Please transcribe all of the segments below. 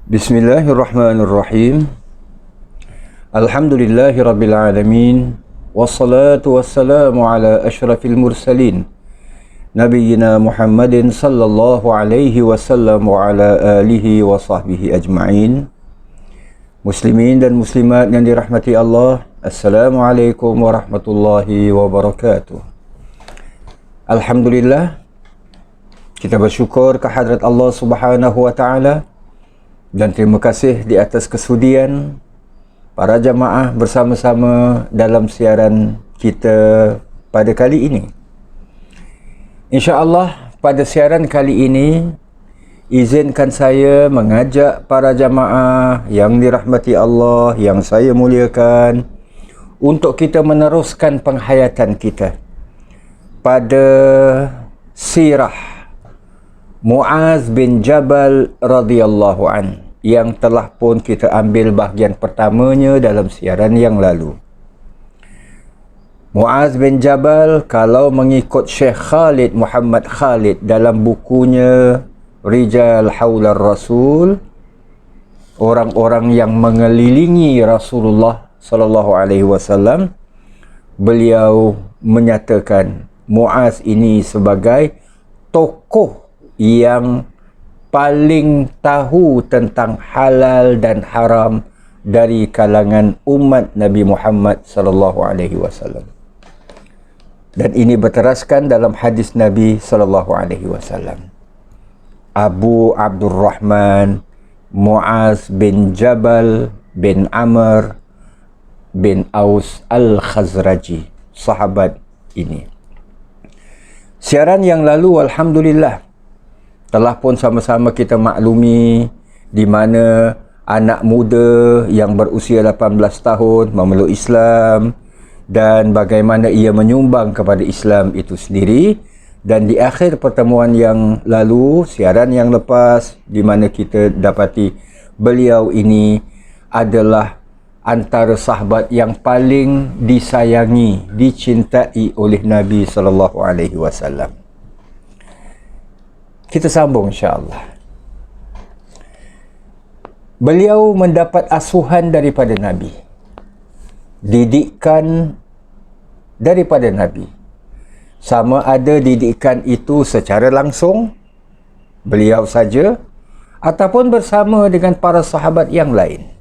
Bismillahirrahmanirrahim. Alhamdulillahirrabbilalamin. Wassalatu wassalamu ala ashrafil mursalin Nabiyyina Muhammadin sallallahu alaihi wasallam wa ala alihi wa sahbihi ajma'in. Muslimin dan muslimat yang dirahmati Allah, Assalamualaikum warahmatullahi wabarakatuh. Alhamdulillah, kita bersyukur kehadrat Allah subhanahu wa ta'ala dan terima kasih di atas kesudian para jamaah bersama-sama dalam siaran kita pada kali ini. InsyaAllah pada siaran kali ini, izinkan saya mengajak para jamaah yang dirahmati Allah, yang saya muliakan, untuk kita meneruskan penghayatan kita pada sirah Muaz bin Jabal radhiyallahu an, yang telah pun kita ambil bahagian pertamanya dalam siaran yang lalu. Muaz bin Jabal, kalau mengikut Syekh Khalid Muhammad Khalid dalam bukunya Rijal Haular Rasul, orang-orang yang mengelilingi Rasulullah sallallahu alaihi wasallam, beliau menyatakan Muaz ini sebagai tokoh yang paling tahu tentang halal dan haram dari kalangan umat Nabi Muhammad sallallahu alaihi wasallam. Dan ini berteraskan dalam hadis Nabi sallallahu alaihi wasallam. Abu Abdurrahman Muaz bin Jabal bin Amr bin Aus Al-Khazraji, sahabat ini. Siaran yang lalu, alhamdulillah, telah pun sama-sama kita maklumi di mana anak muda yang berusia 18 tahun memeluk Islam dan bagaimana ia menyumbang kepada Islam itu sendiri. Dan di akhir pertemuan yang lalu, siaran yang lepas, di mana kita dapati beliau ini adalah antara sahabat yang paling disayangi, dicintai oleh Nabi sallallahu alaihi wasallam. Kita sambung insya-Allah. Beliau mendapat asuhan daripada Nabi, didikan daripada Nabi. Sama ada didikan itu secara langsung beliau saja ataupun bersama dengan para sahabat yang lain.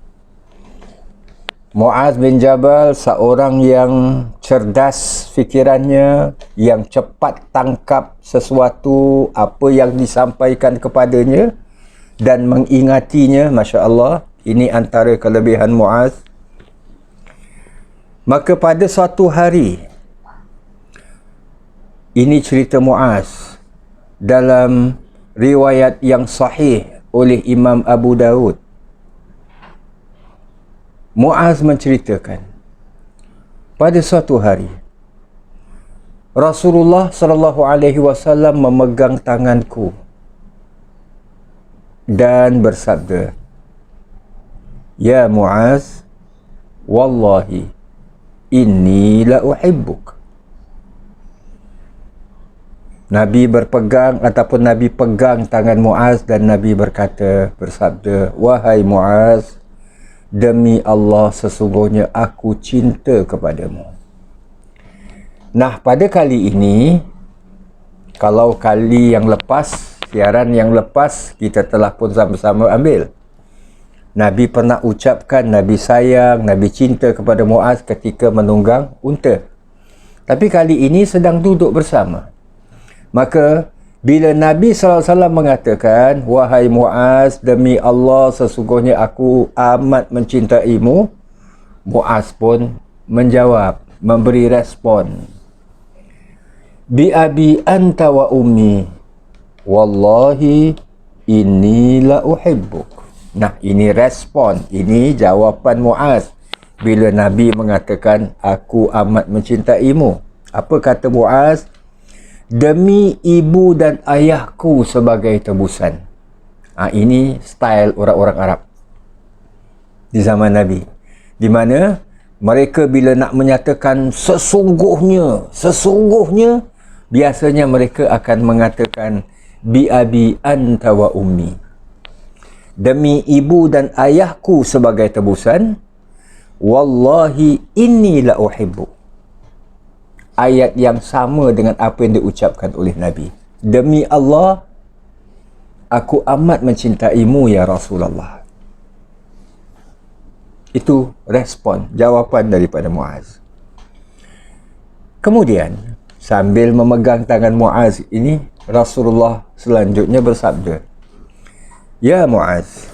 Muaz bin Jabal seorang yang cerdas fikirannya, yang cepat tangkap sesuatu apa yang disampaikan kepadanya dan mengingatinya. Masya Allah, ini antara kelebihan Muaz. Maka pada suatu hari, ini cerita Muaz dalam riwayat yang sahih oleh Imam Abu Daud. Muaz menceritakan, pada suatu hari Rasulullah sallallahu alaihi wasallam memegang tanganku dan bersabda, "Ya Muaz, wallahi inni la uhibbuk." Nabi berpegang ataupun Nabi pegang tangan Muaz dan Nabi bersabda, "Wahai Muaz, demi Allah sesungguhnya aku cinta kepadamu." Nah, pada kali ini, kalau kali yang lepas, siaran yang lepas, kita telah pun sama-sama ambil. Nabi pernah ucapkan Nabi sayang, Nabi cinta kepada Muaz ketika menunggang unta. Tapi kali ini sedang duduk bersama. Maka bila Nabi SAW mengatakan, "Wahai Muaz, demi Allah sesungguhnya aku amat mencintaimu," Muaz pun menjawab, memberi respon, "Bi abi anta wa ummi, wallahi inni la uhibbuk." Nah, ini respon, ini jawapan Muaz bila Nabi mengatakan, "Aku amat mencintaimu." Apa kata Muaz? "Demi ibu dan ayahku sebagai tebusan." Ini style orang-orang Arab di zaman Nabi, di mana mereka bila nak menyatakan sesungguhnya, biasanya mereka akan mengatakan bi abi anta wa ummi. demi ibu dan ayahku sebagai tebusan, wallahi inni la uhibbu. Ayat yang sama dengan apa yang diucapkan oleh Nabi. Demi Allah, aku amat mencintaimu ya Rasulullah. Itu respon, jawapan daripada Muaz. Kemudian, sambil memegang tangan Muaz ini, Rasulullah selanjutnya bersabda, Ya Muaz,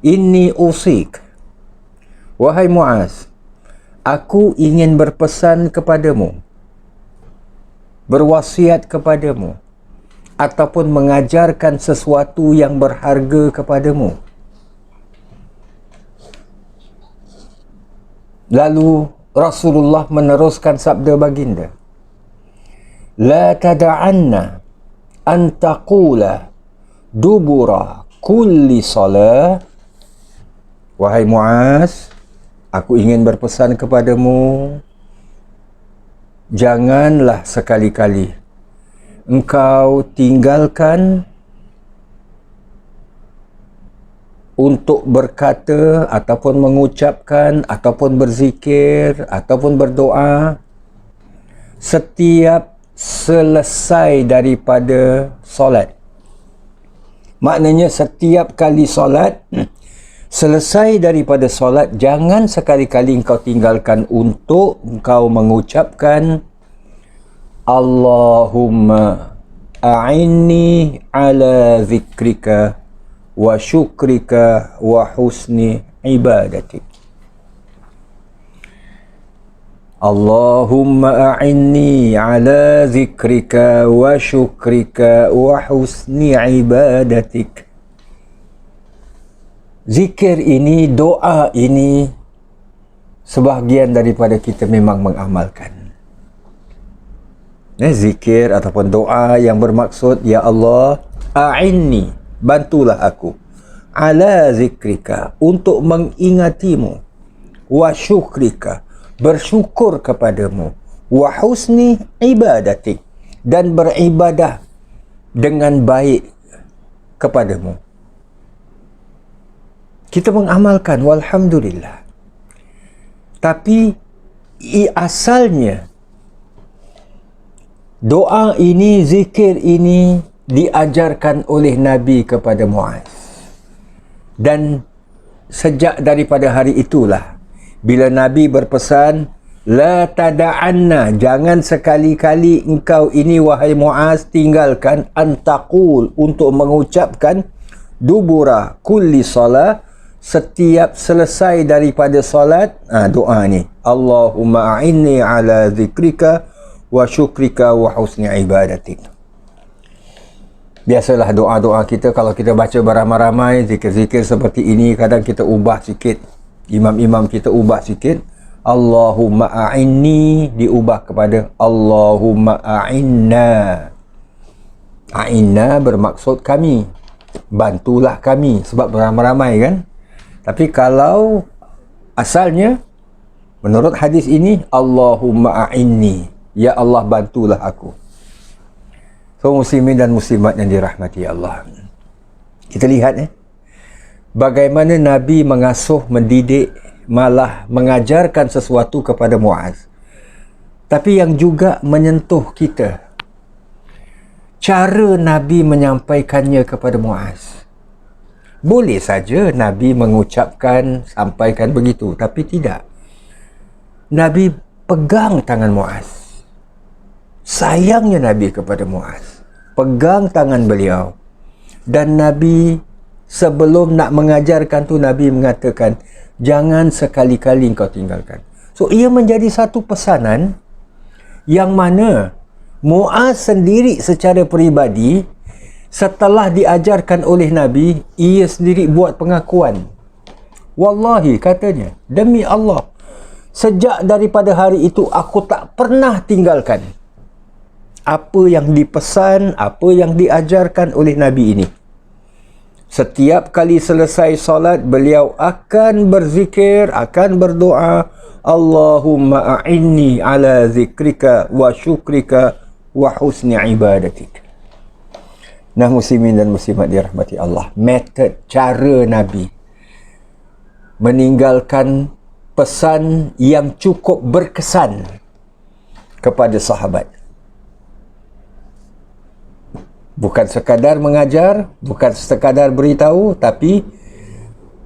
inni usik. Wahai Muaz, aku ingin berpesan kepadamu, berwasiat kepadamu, ataupun mengajarkan sesuatu yang berharga kepadamu. Lalu Rasulullah meneruskan sabda baginda, La tada'anna an taqula dubura kulli salah. Wahai Muaz, aku ingin berpesan kepadamu, janganlah sekali-kali engkau tinggalkan untuk berkata ataupun mengucapkan ataupun berzikir ataupun berdoa setiap selesai daripada solat. Maknanya setiap kali solat, selesai daripada solat, jangan sekali-kali engkau tinggalkan untuk engkau mengucapkan Allahumma a'inni ala zikrika wa syukrika wa husni ibadatik. Allahumma a'inni ala zikrika wa syukrika wa husni ibadatik. Zikir ini, doa ini, sebahagian daripada kita memang mengamalkan. Zikir ataupun doa yang bermaksud, Ya Allah, a'inni, bantulah aku, ala zikrika, untuk mengingatimu, wa syukrika, bersyukur kepadamu, wa husni ibadatik, dan beribadah dengan baik kepadamu. Kita mengamalkan, walhamdulillah. Tapi asalnya doa ini, zikir ini diajarkan oleh Nabi kepada Muaz. Dan sejak daripada hari itulah, bila Nabi berpesan, La tada'anna, jangan sekali-kali engkau ini wahai Muaz tinggalkan antaqul, untuk mengucapkan dubura kulli salah, setiap selesai daripada salat, doa ni, Allahumma a'inni ala zikrika wa syukrika wa husni ibadatik. Biasalah doa-doa kita, kalau kita baca beramai-ramai, zikir-zikir seperti ini, kadang kita ubah sikit, imam-imam kita ubah sikit, Allahumma a'inni diubah kepada Allahumma a'inna. A'inna bermaksud kami, bantulah kami, sebab beramai-ramai kan. Tapi kalau asalnya, menurut hadis ini, Allahumma a'inni, Ya Allah bantulah aku. So muslimin dan muslimat yang dirahmati Allah, kita lihat bagaimana Nabi mengasuh, mendidik, malah mengajarkan sesuatu kepada Muaz. Tapi yang juga menyentuh kita, cara Nabi menyampaikannya kepada Muaz. Boleh saja Nabi mengucapkan, sampaikan begitu, tapi tidak. Nabi pegang tangan Muaz. Sayangnya Nabi kepada Muaz, pegang tangan beliau. Dan Nabi sebelum nak mengajarkan tu, Nabi mengatakan, jangan sekali-kali engkau tinggalkan. So ia menjadi satu pesanan yang mana Muaz sendiri secara peribadi, setelah diajarkan oleh Nabi, ia sendiri buat pengakuan. Wallahi, katanya, demi Allah, sejak daripada hari itu aku tak pernah tinggalkan apa yang dipesan, apa yang diajarkan oleh Nabi ini. Setiap kali selesai solat, beliau akan berzikir, akan berdoa, Allahumma a'inni ala zikrika wa syukrika wa husni ibadatik. Nah, muslimin dan muslimat dirahmati Allah, metod, cara Nabi meninggalkan pesan yang cukup berkesan kepada sahabat. Bukan sekadar mengajar, bukan sekadar beritahu, tapi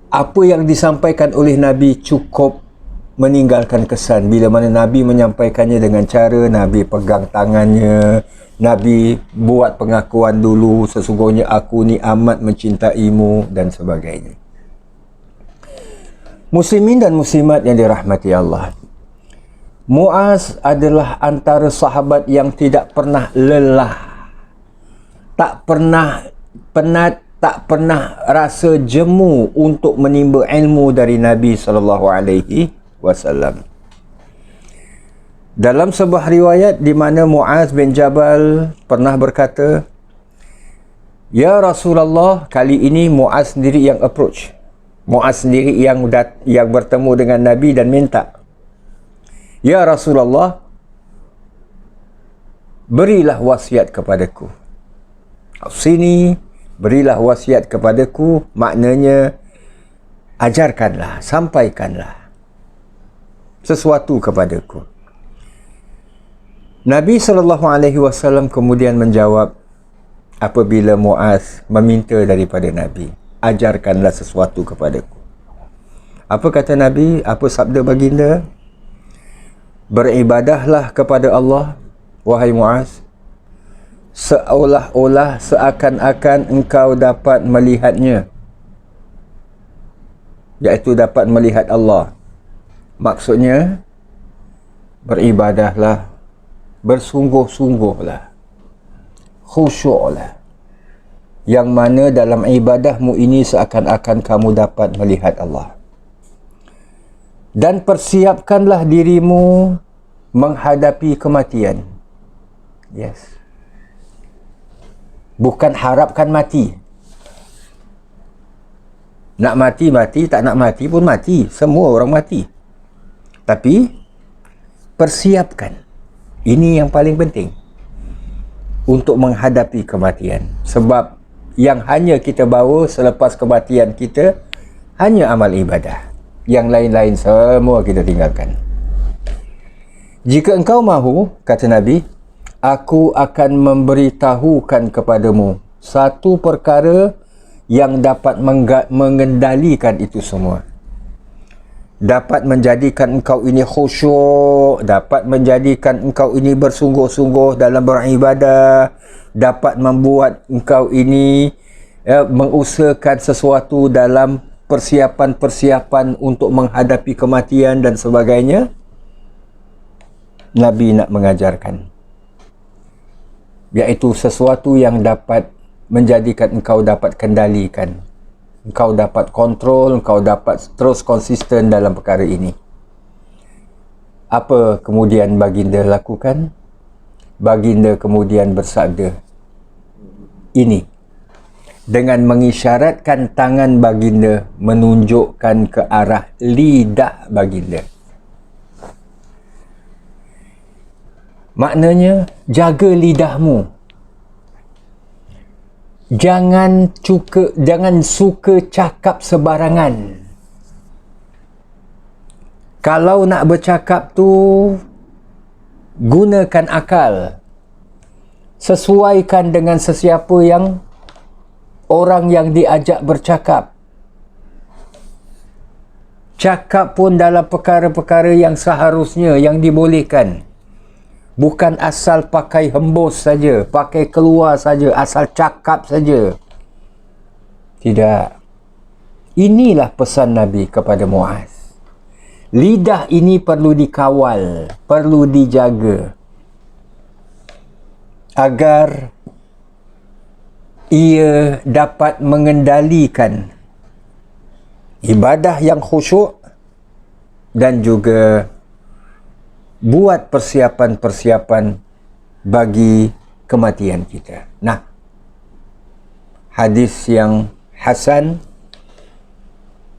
apa yang disampaikan oleh Nabi cukup meninggalkan kesan. Bila mana Nabi menyampaikannya dengan cara Nabi pegang tangannya, Nabi buat pengakuan dulu, sesungguhnya aku ni amat mencintaimu dan sebagainya. Muslimin dan muslimat yang dirahmati Allah, Muaz adalah antara sahabat yang tidak pernah lelah, tak pernah penat, tak pernah rasa jemu untuk menimba ilmu dari Nabi SAW. Dalam sebuah riwayat di mana Muaz bin Jabal pernah berkata, "Ya Rasulullah," kali ini Muaz sendiri yang approach. Muaz sendiri yang bertemu dengan Nabi dan minta, "Ya Rasulullah, berilah wasiat kepadaku." Sini, berilah wasiat kepadaku, maknanya ajarkanlah, sampaikanlah sesuatu kepadaku. Nabi SAW kemudian menjawab apabila Muaz meminta daripada Nabi, ajarkanlah sesuatu kepadaku. Apa kata Nabi? Apa sabda baginda? Beribadahlah kepada Allah, wahai Muaz, seolah-olah seakan-akan engkau dapat melihatnya, iaitu dapat melihat Allah. Maksudnya, beribadahlah, bersungguh-sungguhlah, khusyuklah, yang mana dalam ibadahmu ini seakan-akan kamu dapat melihat Allah. Dan persiapkanlah dirimu menghadapi kematian. Yes. Bukan harapkan mati. Nak mati, mati. Tak nak mati pun mati. Semua orang mati. Tapi, persiapkan. Ini yang paling penting. Untuk menghadapi kematian. Sebab, yang hanya kita bawa selepas kematian kita, hanya amal ibadah. Yang lain-lain semua kita tinggalkan. Jika engkau mahu, kata Nabi, aku akan memberitahukan kepadamu satu perkara yang dapat mengendalikan itu semua. Dapat menjadikan engkau ini khusyuk, dapat menjadikan engkau ini bersungguh-sungguh dalam beribadah, dapat membuat engkau ini mengusahakan sesuatu dalam persiapan-persiapan untuk menghadapi kematian dan sebagainya. Nabi nak mengajarkan, iaitu sesuatu yang dapat menjadikan engkau dapat kendalikan, engkau dapat kontrol, engkau dapat terus konsisten dalam perkara ini. Apa kemudian baginda lakukan? Baginda kemudian bersabda ini dengan mengisyaratkan tangan baginda menunjukkan ke arah lidah baginda. Maknanya, jaga lidahmu. Jangan suka cakap sebarangan. Kalau nak bercakap tu, gunakan akal. Sesuaikan dengan sesiapa yang orang yang diajak bercakap. Cakap pun dalam perkara-perkara yang seharusnya, yang dibolehkan. Bukan asal pakai hembus saja, pakai keluar saja, asal cakap saja. Tidak. Inilah pesan Nabi kepada Muaz. Lidah ini perlu dikawal, perlu dijaga, agar ia dapat mengendalikan ibadah yang khusyuk dan juga buat persiapan-persiapan bagi kematian kita. Nah, hadis yang hasan,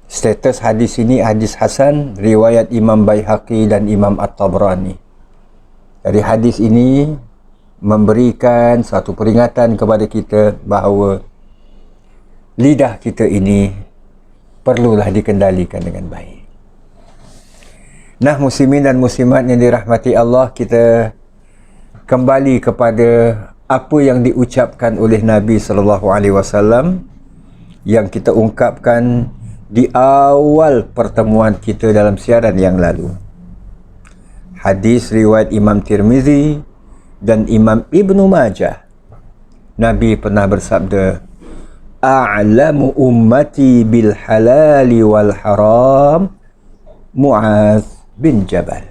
status hadis ini hadis hasan, riwayat Imam Baihaqi dan Imam At-Tabrani. Dari hadis ini memberikan satu peringatan kepada kita bahawa lidah kita ini perlulah dikendalikan dengan baik. Nah, muslimin dan muslimat yang dirahmati Allah, kita kembali kepada apa yang diucapkan oleh Nabi SAW yang kita ungkapkan di awal pertemuan kita dalam siaran yang lalu. Hadis riwayat Imam Tirmizi dan Imam Ibnu Majah. Nabi pernah bersabda, "A'lamu ummati bil halali wal haram Mu'az bin Jabal."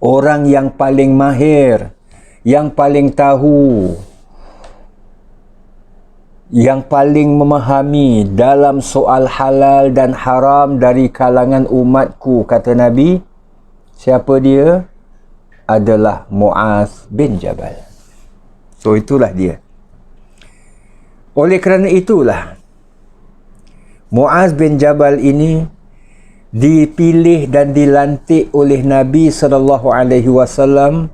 Orang yang paling mahir, yang paling tahu, yang paling memahami dalam soal halal dan haram dari kalangan umatku, kata Nabi, siapa dia? Adalah Mu'az bin Jabal. So itulah dia. Oleh kerana itulah Mu'az bin Jabal ini dipilih dan dilantik oleh Nabi SAW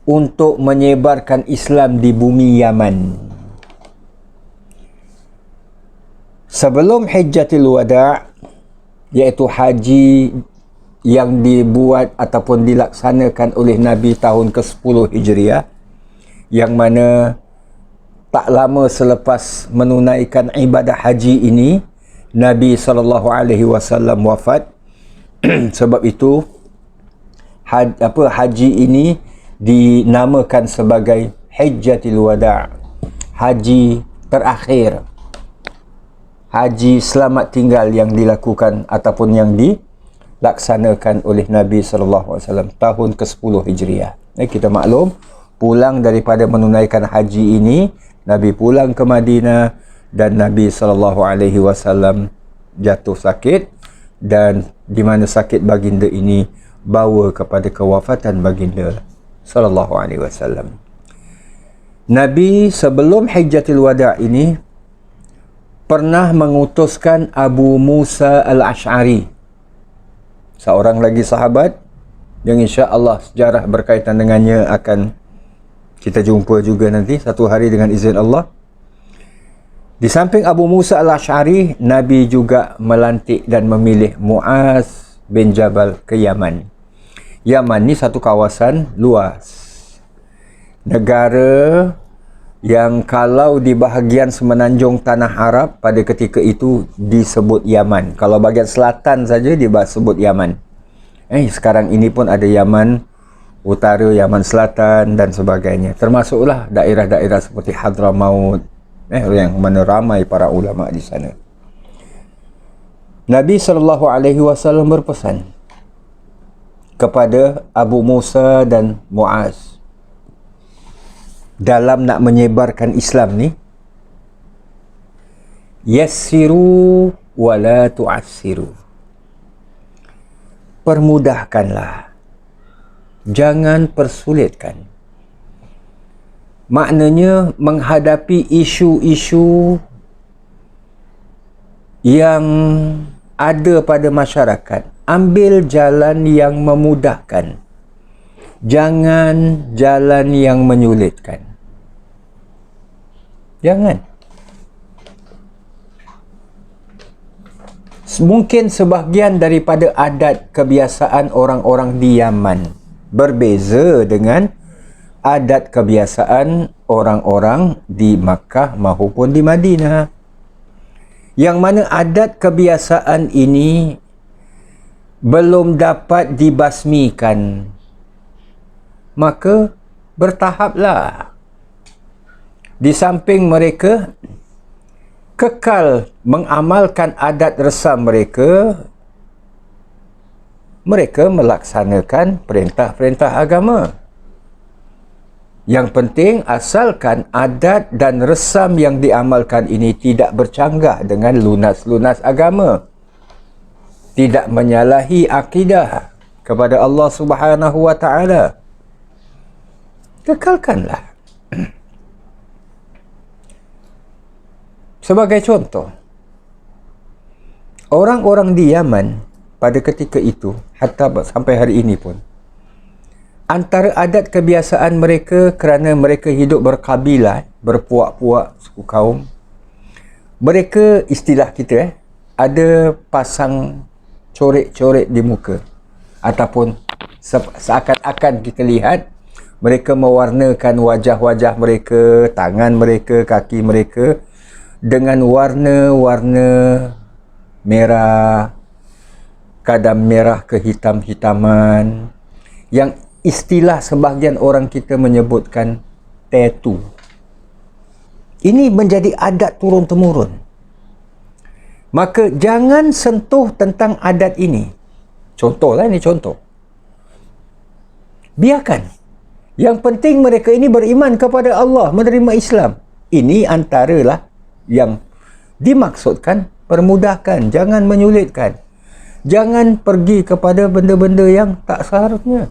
untuk menyebarkan Islam di bumi Yaman. Sebelum Hajjatul Wada', iaitu haji yang dibuat ataupun dilaksanakan oleh Nabi tahun ke-10 Hijriah, yang mana tak lama selepas menunaikan ibadah haji ini, Nabi SAW wafat. Sebab itu haji ini dinamakan sebagai Hajjatul Wada', haji terakhir, haji selamat tinggal yang dilakukan ataupun yang dilaksanakan oleh Nabi SAW tahun ke-10 Hijriah. Kita maklum, pulang daripada menunaikan haji ini, Nabi pulang ke Madinah dan Nabi SAW jatuh sakit, dan di mana sakit baginda ini bawa kepada kewafatan baginda SAW. Nabi sebelum Hajjatul Wada' ini pernah mengutuskan Abu Musa Al-Ash'ari, seorang lagi sahabat yang insya-Allah sejarah berkaitan dengannya akan kita jumpa juga nanti satu hari dengan izin Allah. Di samping Abu Musa Al-Ash'ari, Nabi juga melantik dan memilih Mu'az bin Jabal ke Yaman. Yaman ni satu kawasan luas, negara yang kalau di bahagian semenanjung tanah Arab pada ketika itu disebut Yaman. Kalau bahagian selatan saja disebut Yaman. Sekarang ini pun ada Yaman Utara, Yaman Selatan dan sebagainya. Termasuklah daerah-daerah seperti Hadramaut, yang mana ramai para ulama di sana. Nabi SAW berpesan kepada Abu Musa dan Mu'az dalam nak menyebarkan Islam ni, yassiru wa la tu'assiru. Permudahkanlah, jangan persulitkan. Maknanya menghadapi isu-isu yang ada pada masyarakat, ambil jalan yang memudahkan, jangan jalan yang menyulitkan. Jangan. Mungkin sebahagian daripada adat kebiasaan orang-orang di Yaman berbeza dengan adat kebiasaan orang-orang di Makkah maupun di Madinah, yang mana adat kebiasaan ini belum dapat dibasmikan. Maka bertahaplah. Di samping mereka kekal mengamalkan adat resam mereka, mereka melaksanakan perintah-perintah agama. Yang penting asalkan adat dan resam yang diamalkan ini tidak bercanggah dengan lunas-lunas agama, tidak menyalahi akidah kepada Allah Subhanahu wa Ta'ala, kekalkanlah. Sebagai contoh, orang-orang di Yaman pada ketika itu, hatta sampai hari ini pun, antara adat kebiasaan mereka, kerana mereka hidup berkabilah, berpuak-puak suku kaum, mereka, istilah kita ada pasang coret-coret di muka, ataupun seakan-akan kita lihat mereka mewarnakan wajah-wajah mereka, tangan mereka, kaki mereka dengan warna-warna merah, kadang merah kehitam-hitaman, yang istilah sebahagian orang kita menyebutkan tattoo. Ini menjadi adat turun-temurun. Maka jangan sentuh tentang adat ini. Contohlah, ini contoh. Biarkan. Yang penting mereka ini beriman kepada Allah, menerima Islam. Ini antaralah yang dimaksudkan, permudahkan, jangan menyulitkan. Jangan pergi kepada benda-benda yang tak seharusnya,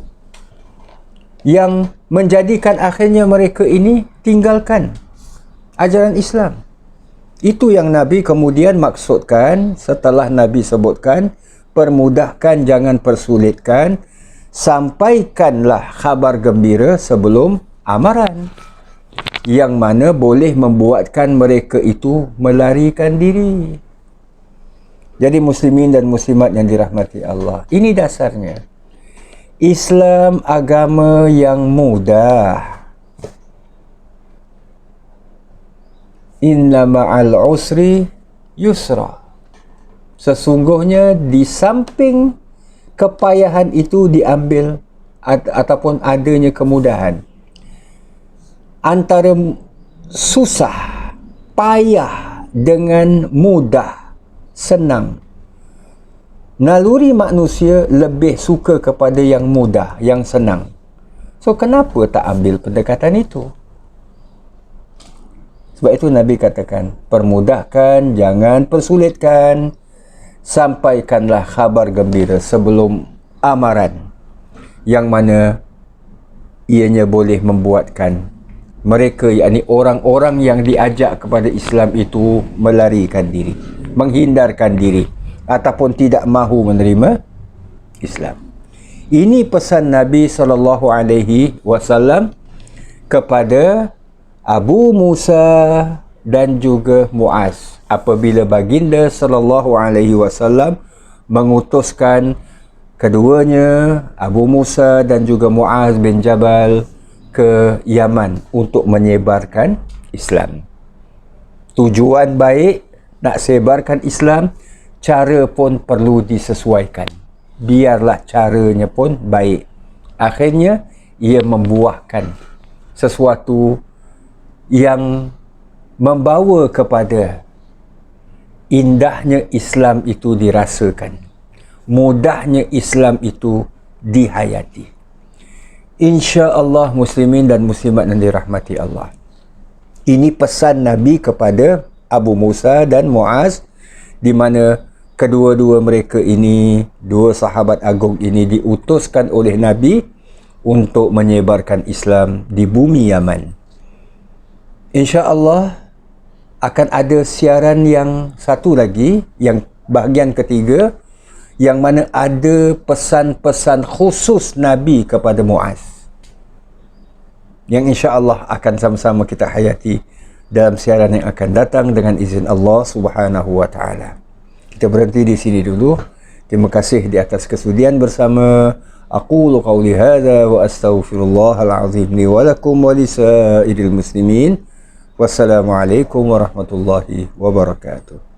yang menjadikan akhirnya mereka ini tinggalkan ajaran Islam. Itu yang Nabi kemudian maksudkan setelah Nabi sebutkan, permudahkan, jangan persulitkan, sampaikanlah khabar gembira sebelum amaran, yang mana boleh membuatkan mereka itu melarikan diri. Jadi muslimin dan muslimat yang dirahmati Allah, ini dasarnya. Islam agama yang mudah. Inna ma'al usri yusra. Sesungguhnya di samping kepayahan itu diambil ataupun adanya kemudahan. Antara susah, payah dengan mudah, senang. Naluri manusia lebih suka kepada yang mudah, yang senang. So, kenapa tak ambil pendekatan itu? Sebab itu Nabi katakan, permudahkan, jangan persulitkan, sampaikanlah khabar gembira sebelum amaran, yang mana ianya boleh membuatkan mereka, yakni orang-orang yang diajak kepada Islam itu melarikan diri, menghindarkan diri, ataupun tidak mahu menerima Islam. Ini pesan Nabi SAW kepada Abu Musa dan juga Muaz apabila baginda SAW mengutuskan keduanya, Abu Musa dan juga Muaz bin Jabal, ke Yaman untuk menyebarkan Islam. Tujuan baik, nak sebarkan Islam, cara pun perlu disesuaikan. Biarlah caranya pun baik. Akhirnya ia membuahkan sesuatu yang membawa kepada indahnya Islam itu dirasakan, mudahnya Islam itu dihayati. Insya-Allah muslimin dan muslimat yang dirahmati Allah. Ini pesan Nabi kepada Abu Musa dan Muaz, di mana kedua-dua mereka ini, dua sahabat agung ini, diutuskan oleh Nabi untuk menyebarkan Islam di bumi Yaman. InsyaAllah akan ada siaran yang satu lagi, yang bahagian ketiga, yang mana ada pesan-pesan khusus Nabi kepada Muaz, yang insya-Allah akan sama-sama kita hayati dalam siaran yang akan datang dengan izin Allah Subhanahu wa taala. Kita berhenti di sini dulu. Terima kasih di atas kesudian bersama. Aqulu qawli hadza wa astaghfirullahal azim li wa lakum wa lisairil muslimin. Wassalamualaikum warahmatullahi wabarakatuh.